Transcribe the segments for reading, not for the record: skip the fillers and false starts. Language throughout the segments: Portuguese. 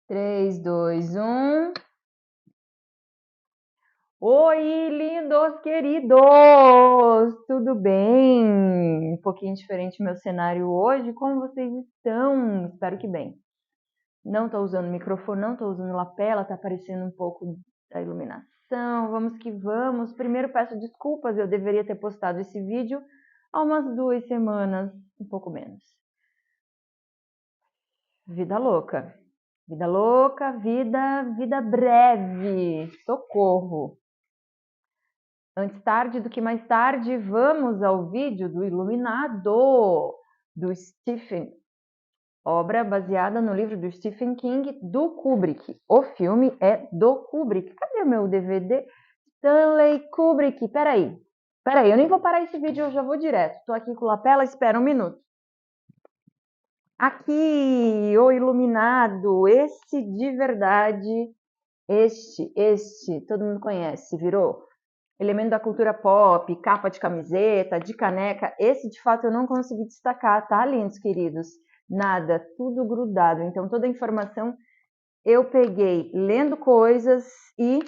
3, 2, 1. Oi, lindos queridos! Tudo bem? Um pouquinho diferente meu cenário hoje. Como vocês estão? Espero que bem. Não estou usando microfone, não estou usando lapela, está aparecendo um pouco a iluminação. Vamos que vamos. Primeiro peço desculpas, eu deveria ter postado esse vídeo há umas 2 semanas, um pouco menos. Vida louca. Vida louca, vida breve. Socorro. Antes tarde do que mais tarde, vamos ao vídeo do Iluminado, do Stephen, obra baseada no livro do Stephen King, do Kubrick. O filme é do Kubrick. Cadê o meu DVD? Stanley Kubrick. Peraí, eu nem vou parar esse vídeo, eu já vou direto. Tô aqui com a lapela, espera um minuto. Aqui, o Iluminado, esse de verdade, todo mundo conhece, virou elemento da cultura pop, capa de camiseta, de caneca. Esse, de fato, eu não consegui destacar, tá, lindos queridos? Nada, tudo grudado. Então, toda a informação eu peguei lendo coisas e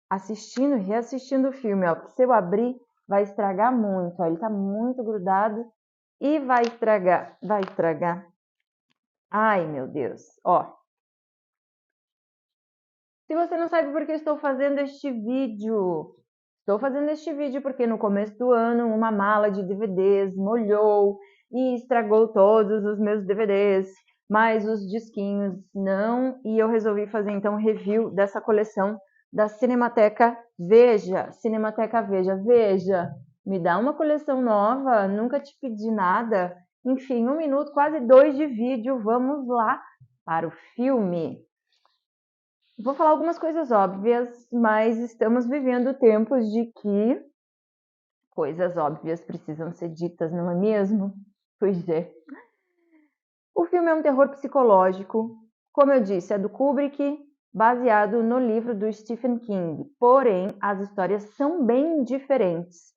assistindo, reassistindo o filme. Ó, porque se eu abrir, vai estragar muito. Ó, ele tá muito grudado e vai estragar. Ai, meu Deus. Ó, se você não sabe por que estou fazendo este vídeo, estou fazendo este vídeo porque no começo do ano uma mala de DVDs molhou e estragou todos os meus DVDs, mas os disquinhos não, e eu resolvi fazer então review dessa coleção da Cinemateca Veja. Cinemateca Veja, me dá uma coleção nova, nunca te pedi nada. Enfim, 1 minuto, quase 2 de vídeo, vamos lá para o filme. Vou falar algumas coisas óbvias, mas estamos vivendo tempos de que coisas óbvias precisam ser ditas, não é mesmo? Pois é. O filme é um terror psicológico, como eu disse, é do Kubrick, baseado no livro do Stephen King. Porém, as histórias são bem diferentes.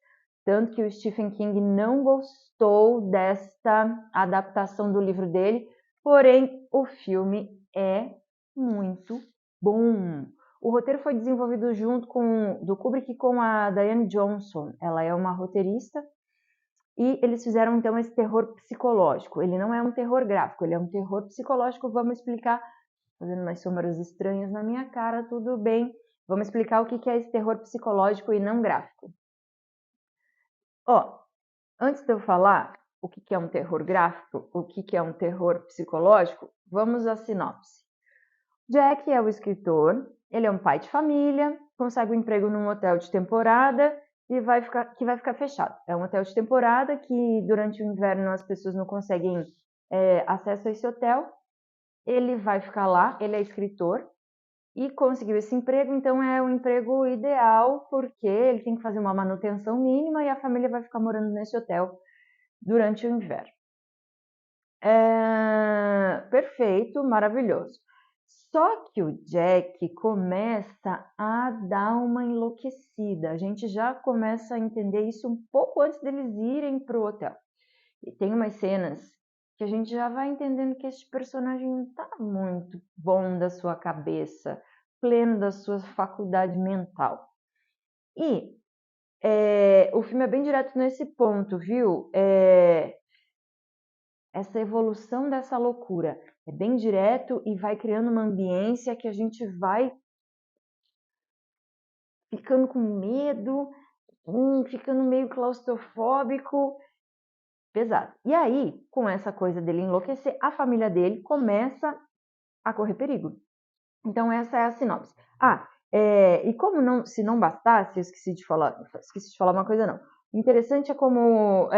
Tanto que o Stephen King não gostou desta adaptação do livro dele, porém, o filme é muito bom. O roteiro foi desenvolvido junto do Kubrick com a Diane Johnson. Ela é uma roteirista e eles fizeram então esse terror psicológico. Ele não é um terror gráfico, ele é um terror psicológico. Vamos explicar, fazendo umas sombras estranhas na minha cara, tudo bem. Vamos explicar o que é esse terror psicológico e não gráfico. Ó, antes de eu falar o que é um terror gráfico, o que é um terror psicológico, vamos à sinopse. Jack é o escritor, ele é um pai de família, consegue um emprego num hotel de temporada e vai ficar fechado. É um hotel de temporada que durante o inverno as pessoas não conseguem acesso a esse hotel. Ele vai ficar lá, ele é escritor e conseguiu esse emprego, então é o emprego ideal porque ele tem que fazer uma manutenção mínima e a família vai ficar morando nesse hotel durante o inverno. Perfeito, maravilhoso. Só que o Jack começa a dar uma enlouquecida. A gente já começa a entender isso um pouco antes deles irem para o hotel. E tem umas cenas que a gente já vai entendendo que esse personagem não está muito bom da sua cabeça, pleno da sua faculdade mental. E o filme é bem direto nesse ponto, viu? Essa evolução dessa loucura é bem direto e vai criando uma ambiência que a gente vai ficando com medo, ficando meio claustrofóbico, pesado. E aí, com essa coisa dele enlouquecer, a família dele começa a correr perigo. Então essa é a sinopse. E como não, se não bastasse, eu esqueci de falar uma coisa não. O interessante é como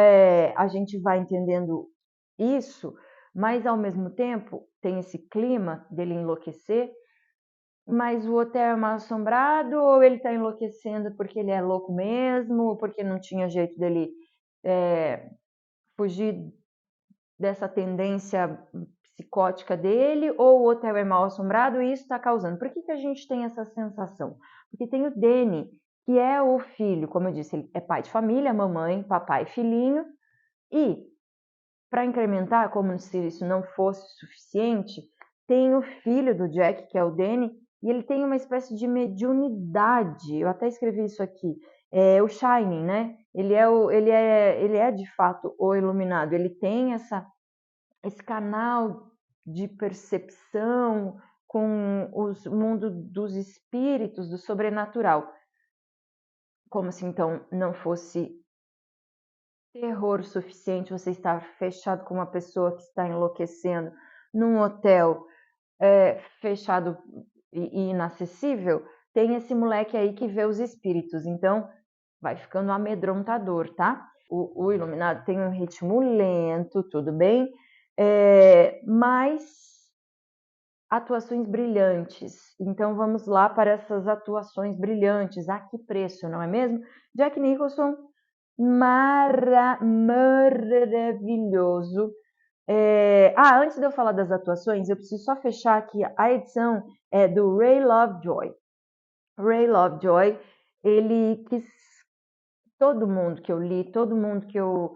a gente vai entendendo isso, mas ao mesmo tempo tem esse clima dele enlouquecer, mas o hotel é mal assombrado ou ele está enlouquecendo porque ele é louco mesmo, ou porque não tinha jeito dele fugir dessa tendência psicótica dele, ou o hotel é mal assombrado e isso está causando. Por que a gente tem essa sensação? Porque tem o Danny, que é o filho, como eu disse, ele é pai de família, mamãe, papai, filhinho, e para incrementar, como se isso não fosse suficiente, tem o filho do Jack, que é o Danny, e ele tem uma espécie de mediunidade. Eu até escrevi isso aqui. É o Shining, né? Ele é de fato o iluminado. Ele tem esse canal de percepção com o mundo dos espíritos, do sobrenatural. Como se então não fosse terror suficiente você estar fechado com uma pessoa que está enlouquecendo num hotel fechado e inacessível. Tem esse moleque aí que vê os espíritos, então vai ficando amedrontador, tá? O Iluminado tem um ritmo lento, tudo bem, mas atuações brilhantes. Então vamos lá para essas atuações brilhantes. A que preço, não é mesmo? Jack Nicholson, maravilhoso. Antes de eu falar das atuações, eu preciso só fechar aqui. A edição é do Ray Lovejoy. Ray Lovejoy, ele quis... Todo mundo que eu li, todo mundo que eu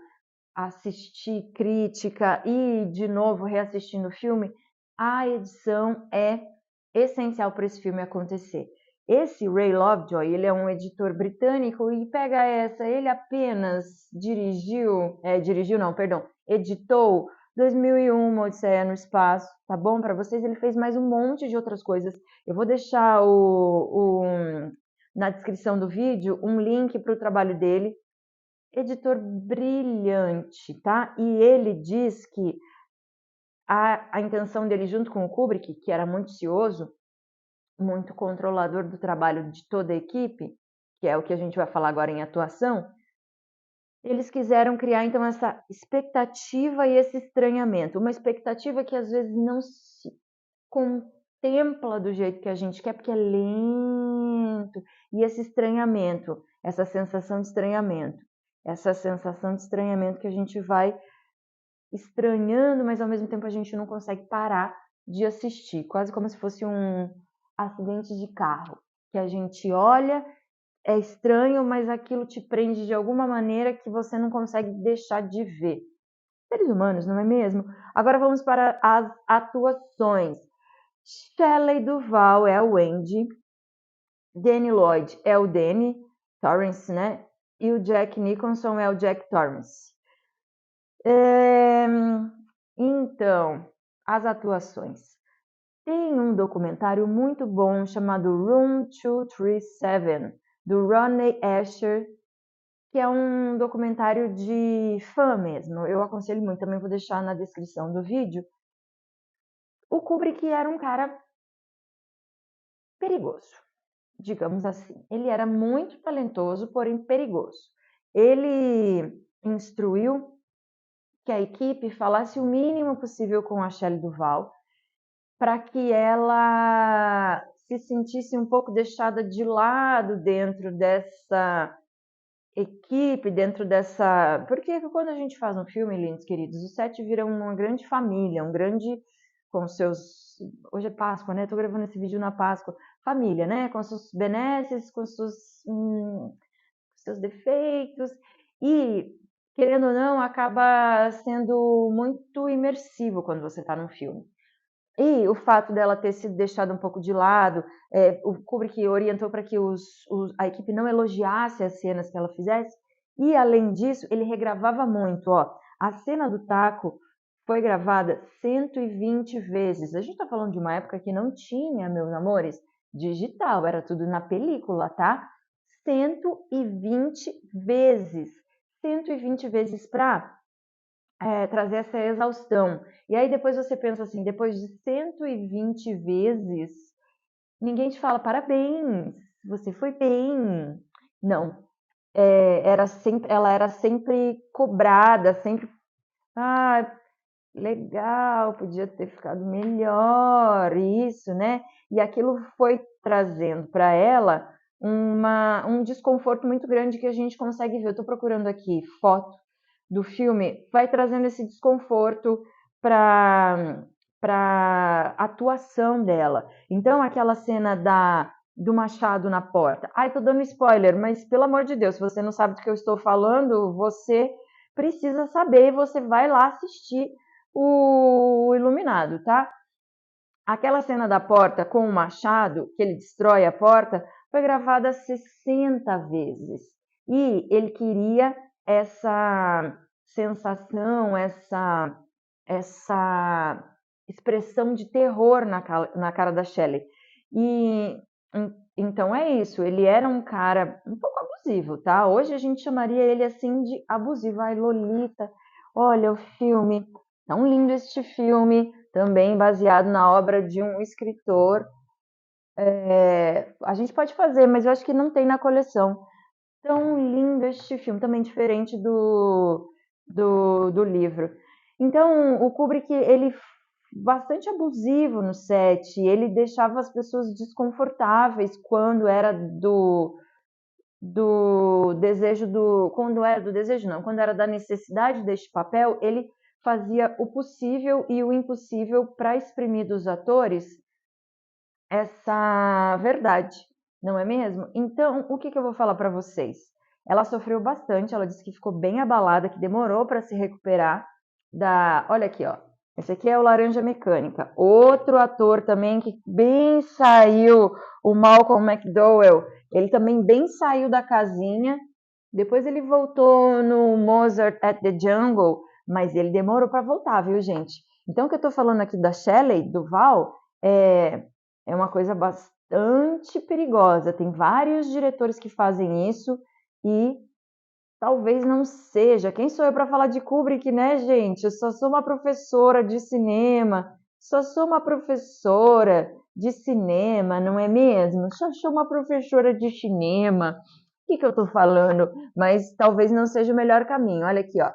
assisti crítica e, de novo, reassistindo o filme, a edição é essencial para esse filme acontecer. Esse Ray Lovejoy, ele é um editor britânico e pega essa, ele apenas editou 2001, Odisseia no Espaço, tá bom para vocês? Ele fez mais um monte de outras coisas. Eu vou deixar na descrição do vídeo um link para o trabalho dele. Editor brilhante, tá? E ele diz que a intenção dele, junto com o Kubrick, que era muito cioso, muito controlador do trabalho de toda a equipe, que é o que a gente vai falar agora em atuação, eles quiseram criar então essa expectativa e esse estranhamento. Uma expectativa que às vezes não se contempla do jeito que a gente quer, porque é lento. E esse estranhamento, essa sensação de estranhamento. Essa sensação de estranhamento que a gente vai estranhando, mas ao mesmo tempo a gente não consegue parar de assistir. Quase como se fosse um acidente de carro. Que a gente olha, é estranho, mas aquilo te prende de alguma maneira que você não consegue deixar de ver. Seres humanos, não é mesmo? Agora vamos para as atuações. Shelley Duvall é o Andy, Danny Lloyd é o Danny Torrance, né? E o Jack Nicholson é o Jack Torrance. Então, as atuações. Tem um documentário muito bom chamado Room 237, do Rodney Asher, que é um documentário de fã mesmo. Eu aconselho muito, também vou deixar na descrição do vídeo. O Kubrick era um cara perigoso, digamos assim. Ele era muito talentoso, porém perigoso. Ele instruiu que a equipe falasse o mínimo possível com a Shelley Duvall, para que ela se sentisse um pouco deixada de lado dentro dessa equipe, dentro dessa... Porque quando a gente faz um filme, lindos queridos, o set vira uma grande família, um grande... com seus... Hoje é Páscoa, né? Tô gravando esse vídeo na Páscoa. Família, né? Com seus benesses, com seus defeitos. E, querendo ou não, acaba sendo muito imersivo quando você está num filme. E o fato dela ter sido deixada um pouco de lado, o Kubrick orientou para que a equipe não elogiasse as cenas que ela fizesse, e além disso, ele regravava muito. A cena do taco foi gravada 120 vezes. A gente está falando de uma época que não tinha, meus amores, digital, era tudo na película, tá? 120 vezes. 120 vezes para trazer essa exaustão. E aí depois você pensa assim, depois de 120 vezes, ninguém te fala parabéns, você foi bem. Não, ela era sempre cobrada, sempre, legal, podia ter ficado melhor, isso, né? E aquilo foi trazendo para ela um desconforto muito grande que a gente consegue ver. Eu estou procurando aqui foto do filme, vai trazendo esse desconforto para atuação dela. Então, aquela cena do machado na porta. Ai, tô dando spoiler, mas pelo amor de Deus, se você não sabe do que eu estou falando, você precisa saber e você vai lá assistir o Iluminado, tá? Aquela cena da porta com o machado, que ele destrói a porta, foi gravada 60 vezes. E ele queria essa sensação, essa expressão de terror na cara da Shelley. E então é isso, ele era um cara um pouco abusivo, tá? Hoje a gente chamaria ele assim de abusivo. Ai, Lolita, olha o filme, tão lindo este filme, também baseado na obra de um escritor. A gente pode fazer, mas eu acho que não tem na coleção. Tão lindo este filme, também diferente do livro. Então, o Kubrick, ele bastante abusivo no set, ele deixava as pessoas desconfortáveis quando era do desejo quando era do desejo não, quando era da necessidade deste papel, ele fazia o possível e o impossível para exprimir dos atores essa verdade, não é mesmo? Então, o que eu vou falar para vocês? Ela sofreu bastante, ela disse que ficou bem abalada, que demorou para se recuperar da... Olha aqui, ó. Esse aqui é o Laranja Mecânica. Outro ator também que bem saiu, o Malcolm McDowell, ele também bem saiu da casinha. Depois ele voltou no Mozart at the Jungle, mas ele demorou para voltar, viu, gente? Então, o que eu tô falando aqui da Shelley, do Val, é uma coisa bastante perigosa. Tem vários diretores que fazem isso e talvez não seja. Quem sou eu para falar de Kubrick, né, gente? Eu só sou uma professora de cinema. Só sou uma professora de cinema, não é mesmo? Só sou uma professora de cinema. O que eu tô falando? Mas talvez não seja o melhor caminho. Olha aqui, ó.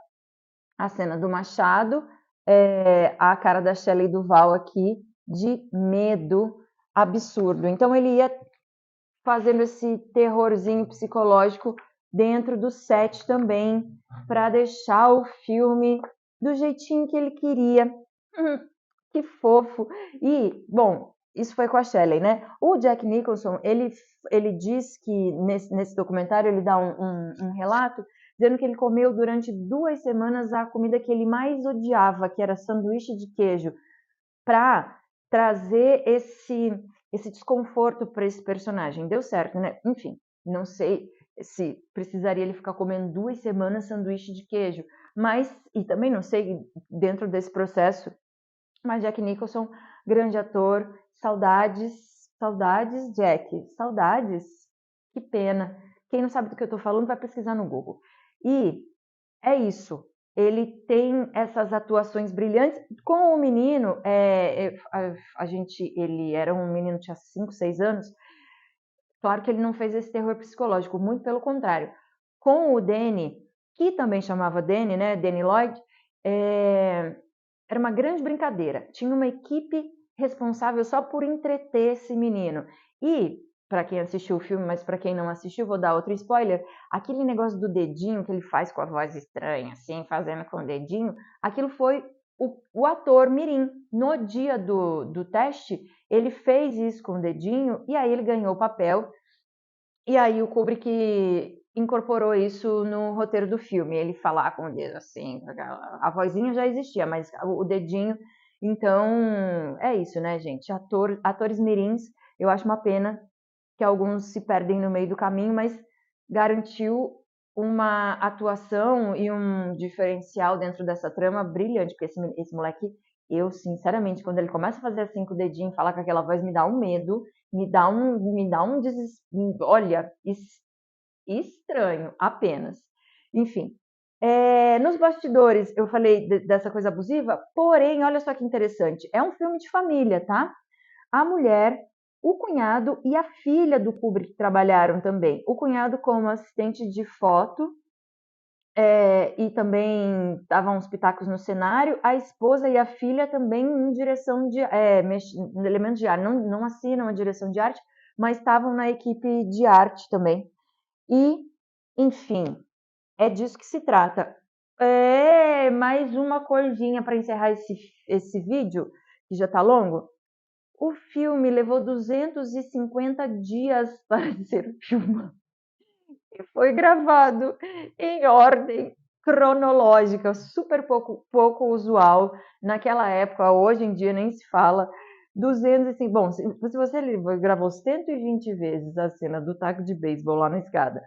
A cena do Machado, a cara da Shelley Duvall aqui, de medo absurdo. Então ele ia fazendo esse terrorzinho psicológico dentro do set também, para deixar o filme do jeitinho que ele queria. Que fofo! E, bom, isso foi com a Shelley, né? O Jack Nicholson, ele diz que nesse documentário ele dá um relato dizendo que ele comeu durante 2 semanas a comida que ele mais odiava, que era sanduíche de queijo, para trazer esse desconforto para esse personagem. Deu certo, né? Enfim, não sei se precisaria ele ficar comendo 2 semanas sanduíche de queijo, mas, e também não sei dentro desse processo, mas Jack Nicholson, grande ator, saudades, saudades, Jack, saudades, que pena. Quem não sabe do que eu estou falando vai pesquisar no Google. E é isso. Ele tem essas atuações brilhantes. Com o menino, ele era um menino, tinha 5, 6 anos. Claro que ele não fez esse terror psicológico, muito pelo contrário. Com o Danny, que também chamava Danny, né, Danny Lloyd, era uma grande brincadeira. Tinha uma equipe responsável só por entreter esse menino. E, para quem assistiu o filme, mas para quem não assistiu, vou dar outro spoiler, aquele negócio do dedinho que ele faz com a voz estranha, assim, fazendo com o dedinho, aquilo foi o ator mirim. No dia do teste, ele fez isso com o dedinho e aí ele ganhou o papel. E aí o Kubrick incorporou isso no roteiro do filme, ele falar com o dedo assim, a vozinha já existia, mas o dedinho, então é isso, né, gente? Atores mirins, eu acho uma pena que alguns se perdem no meio do caminho, mas garantiu uma atuação e um diferencial dentro dessa trama brilhante, porque esse moleque, eu sinceramente, quando ele começa a fazer assim com o dedinho, falar com aquela voz, me dá um medo, me dá um olha, estranho, apenas. Enfim, nos bastidores eu falei dessa coisa abusiva, porém, olha só que interessante, é um filme de família, tá? A mulher, o cunhado e a filha do Kubrick trabalharam também. O cunhado como assistente de foto, e também davam uns pitacos no cenário. A esposa e a filha também em direção de elementos de arte. Não assinam a direção de arte, mas estavam na equipe de arte também. E, enfim, é disso que se trata. Mais uma coisinha para encerrar esse vídeo, que já está longo. O filme levou 250 dias para ser filmado e foi gravado em ordem cronológica, super pouco usual naquela época. Hoje em dia nem se fala. 205. Bom, se você gravou 120 vezes a cena do taco de beisebol lá na escada,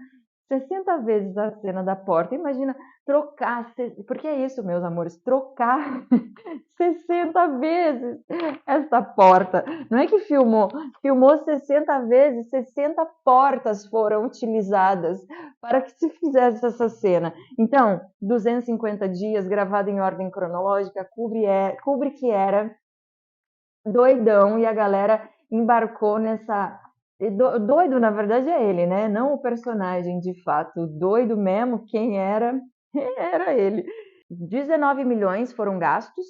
60 vezes a cena da porta, imagina trocar, porque é isso, meus amores, trocar 60 vezes essa porta. Não é que filmou 60 vezes, 60 portas foram utilizadas para que se fizesse essa cena. Então, 250 dias, gravado em ordem cronológica, Kubrick era doidão e a galera embarcou nessa. Doido, na verdade, é ele, né? Não o personagem de fato. Doido mesmo, quem era? Era ele. 19 milhões foram gastos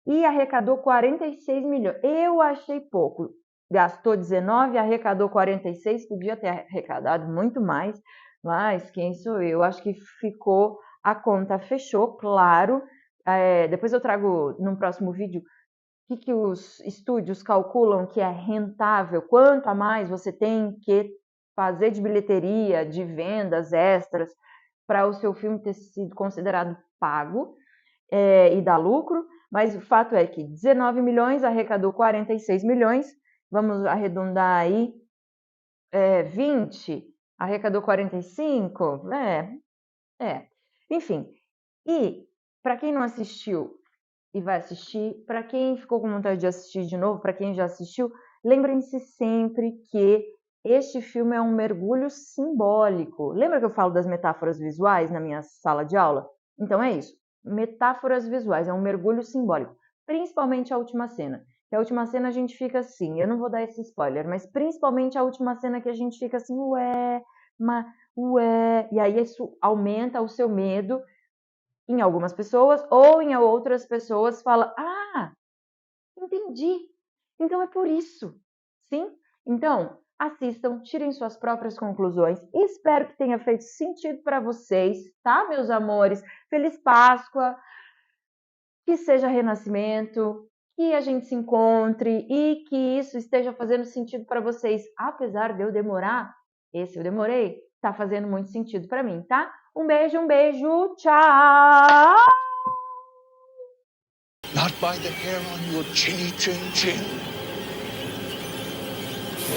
e arrecadou 46 milhões. Eu achei pouco. Gastou 19, arrecadou 46, podia ter arrecadado muito mais, mas quem sou eu? Acho que ficou, a conta fechou, claro. Depois eu trago num próximo vídeo que os estúdios calculam que é rentável, quanto a mais você tem que fazer de bilheteria, de vendas extras, para o seu filme ter sido considerado pago e dar lucro, mas o fato é que 19 milhões arrecadou 46 milhões, vamos arredondar aí, 20, arrecadou 45, enfim. E, para quem não assistiu, e vai assistir. Para quem ficou com vontade de assistir de novo, para quem já assistiu, lembrem-se sempre que este filme é um mergulho simbólico. Lembra que eu falo das metáforas visuais na minha sala de aula? Então é isso. Metáforas visuais, é um mergulho simbólico. Principalmente a última cena. Que a última cena a gente fica assim, eu não vou dar esse spoiler, mas principalmente a última cena que a gente fica assim, ué, e aí isso aumenta o seu medo em algumas pessoas, ou em outras pessoas fala, entendi, então é por isso, sim? Então, assistam, tirem suas próprias conclusões, espero que tenha feito sentido para vocês, tá, meus amores? Feliz Páscoa, que seja renascimento, que a gente se encontre e que isso esteja fazendo sentido para vocês, apesar de eu demorar, esse eu demorei, tá fazendo muito sentido para mim, tá? Um beijo, tchau! Not by the hair on your chinny chin chin.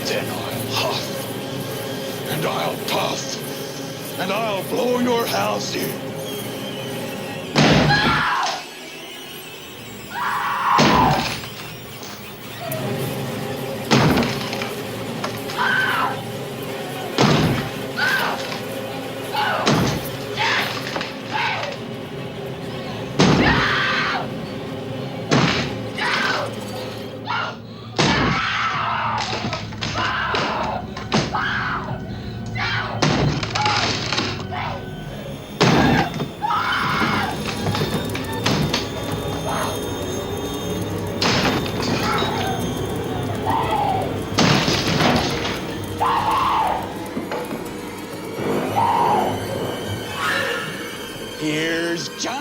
Then I'll huff, and I'll puff, and I'll blow your house in. Here's John.